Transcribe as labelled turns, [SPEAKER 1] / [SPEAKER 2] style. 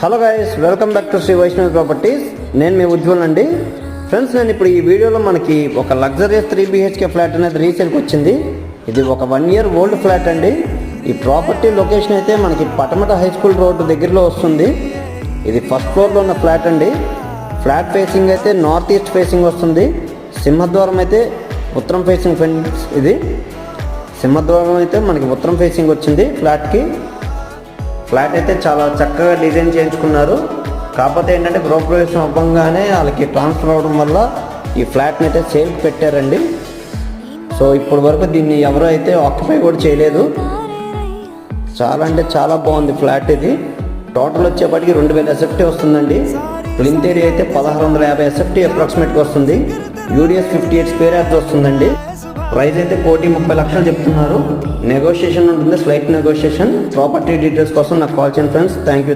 [SPEAKER 1] Hello guys, welcome back to Shri Vaishnavi properties. నేను మీ ఉజ్వల్ అండి. ఫ్రెండ్స్, నేను ఇప్పుడు ఈ వీడియోలో మనకి ఒక లగ్జరియస్ 3 BHK ఫ్లాట్ అనేది రీసేల్కి వచ్చింది. ఇది ఒక 1 year ఓల్డ్ ఫ్లాట్ అండి. ఈ ప్రాపర్టీ లొకేషన్ అయితే మనకి పటమట హై స్కూల్ రోడ్డు దగ్గరలో వస్తుంది. ఇది ఫస్ట్ ఫ్లోర్లో ఉన్న ఫ్లాట్ అండి. ఫ్లాట్ ఫేసింగ్ అయితే నార్త్ ఈస్ట్ ఫేసింగ్ వస్తుంది. సింహద్వారం అయితే ఉత్తరం ఫేసింగ్ ఫ్రెండ్స్. ఇది సింహద్వారం అయితే మనకి ఉత్తరం ఫేసింగ్ వచ్చింది ఫ్లాట్కి. ఫ్లాట్ అయితే చాలా చక్కగా డిజైన్ చేయించుకున్నారు. కాకపోతే ఏంటంటే గృహప్రవేశం అవ్వగానే వాళ్ళకి ట్రాన్స్ఫర్ అవ్వడం వల్ల ఈ ఫ్లాట్ని అయితే సేల్కి పెట్టారండి. సో ఇప్పటి వరకు దీన్ని ఎవరు అయితే ఆక్యుపై కూడా చేయలేదు. చాలా అంటే చాలా బాగుంది ఫ్లాట్. ఇది టోటల్ వచ్చేప్పటికి 2000 SFT వస్తుందండి. ప్లింత్ ఏరియా అయితే 1650 SFT అప్రాక్సిమేట్గా వస్తుంది. యూడిఎస్ 58 స్క్వేర్ యార్డ్స్ వస్తుందండి. ప్రైస్ అయితే 1,30,00,000 చెప్తున్నారు. నెగోషియేషన్ ఉంటుంది, స్లైట్ నెగోషియేషన్. ప్రాపర్టీ డీటెయిల్స్ కోసం నాకు కాల్ చేయండి ఫ్రెండ్స్. Thank you.